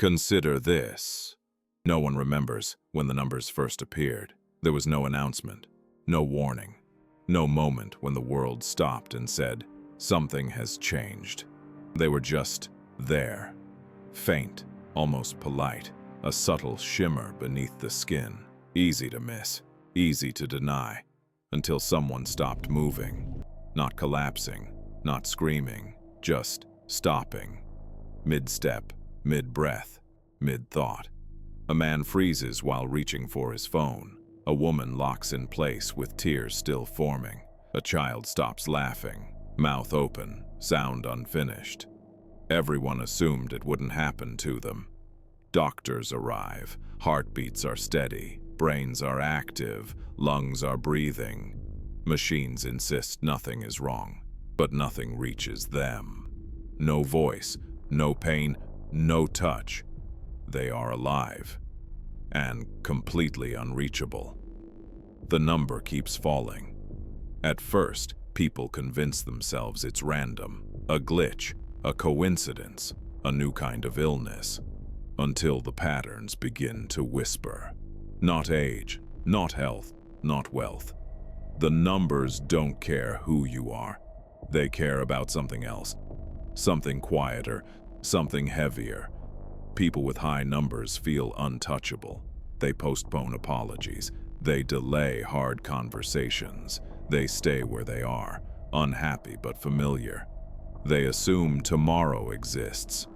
Consider this. No one remembers when the numbers first appeared. There was no announcement, no warning, no moment when the world stopped and said, something has changed. They were just there, faint, almost polite, a subtle shimmer beneath the skin, easy to miss, easy to deny, until someone stopped moving, not collapsing, not screaming, just stopping. Mid-step, mid-breath, mid-thought. A man freezes while reaching for his phone. A woman locks in place with tears still forming. A child stops laughing, mouth open, sound unfinished. Everyone assumed it wouldn't happen to them. Doctors arrive, heartbeats are steady, brains are active, lungs are breathing. Machines insist nothing is wrong, but nothing reaches them. No voice, no pain, no touch. They are alive and completely unreachable. The number keeps falling. At first, people convince themselves it's random, a glitch, a coincidence, a new kind of illness, until the patterns begin to whisper. Not age, not health, not wealth. The numbers don't care who you are. They care about something else, something quieter, something heavier. People with high numbers feel untouchable. They postpone apologies. They delay hard conversations. They stay where they are, unhappy but familiar. They assume tomorrow exists.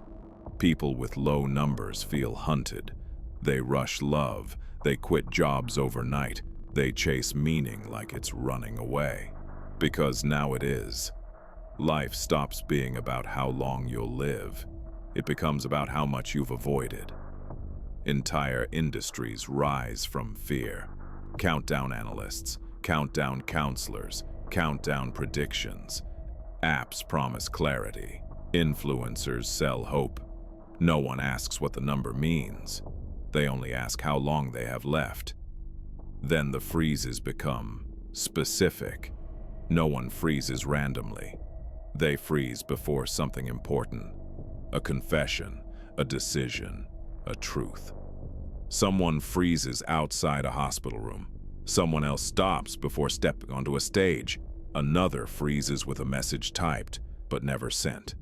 People with low numbers feel hunted. They rush love. They quit jobs overnight. They chase meaning like it's running away. Because now it is. Life stops being about how long you'll live. It becomes about how much you've avoided. Entire industries rise from fear. Countdown analysts, countdown counselors, countdown predictions. Apps promise clarity. Influencers sell hope. No one asks what the number means. They only ask how long they have left. Then the freezes become specific. No one freezes randomly. They freeze before something important. A confession, a decision, a truth. Someone freezes outside a hospital room. Someone else stops before stepping onto a stage. Another freezes with a message typed, but never sent.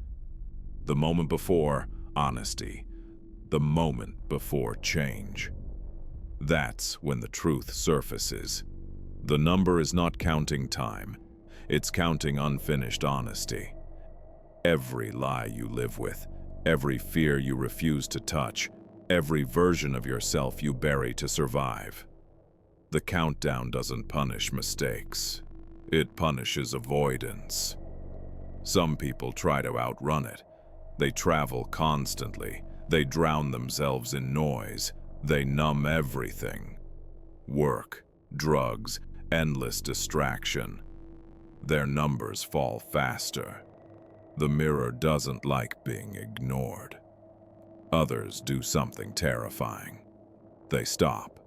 The moment before honesty. The moment before change. That's when the truth surfaces. The number is not counting time. It's counting unfinished honesty. Every lie you live with, every fear you refuse to touch, every version of yourself you bury to survive. The countdown doesn't punish mistakes. It punishes avoidance. Some people try to outrun it. They travel constantly. They drown themselves in noise. They numb everything. Work, drugs, endless distraction. Their numbers fall faster. The mirror doesn't like being ignored. Others do something terrifying. They stop.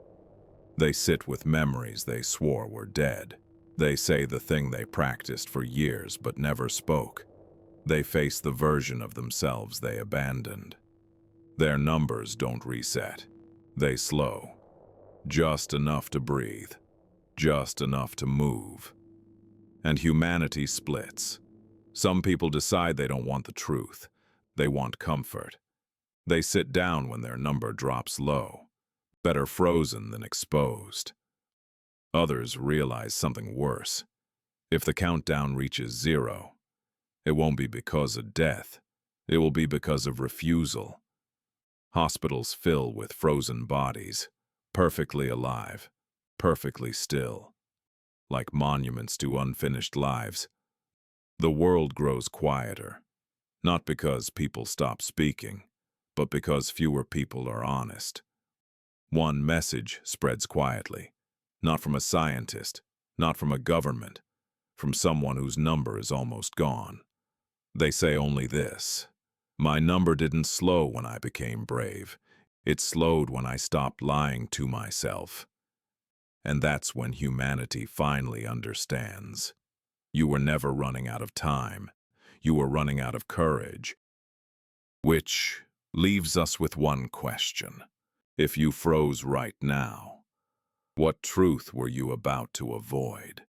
They sit with memories they swore were dead. They say the thing they practiced for years but never spoke. They face the version of themselves they abandoned. Their numbers don't reset. They slow. Just enough to breathe. Just enough to move. And humanity splits. Some people decide they don't want the truth. They want comfort. They sit down when their number drops low. Better frozen than exposed. Others realize something worse. If the countdown reaches 0, it won't be because of death. It will be because of refusal. Hospitals fill with frozen bodies, perfectly alive, perfectly still, like monuments to unfinished lives. The world grows quieter, not because people stop speaking, but because fewer people are honest. One message spreads quietly, not from a scientist, not from a government, from someone whose number is almost gone. They say only this: my number didn't slow when I became brave. It slowed when I stopped lying to myself. And that's when humanity finally understands. You were never running out of time. You were running out of courage, which leaves us with one question. If you froze right now, what truth were you about to avoid?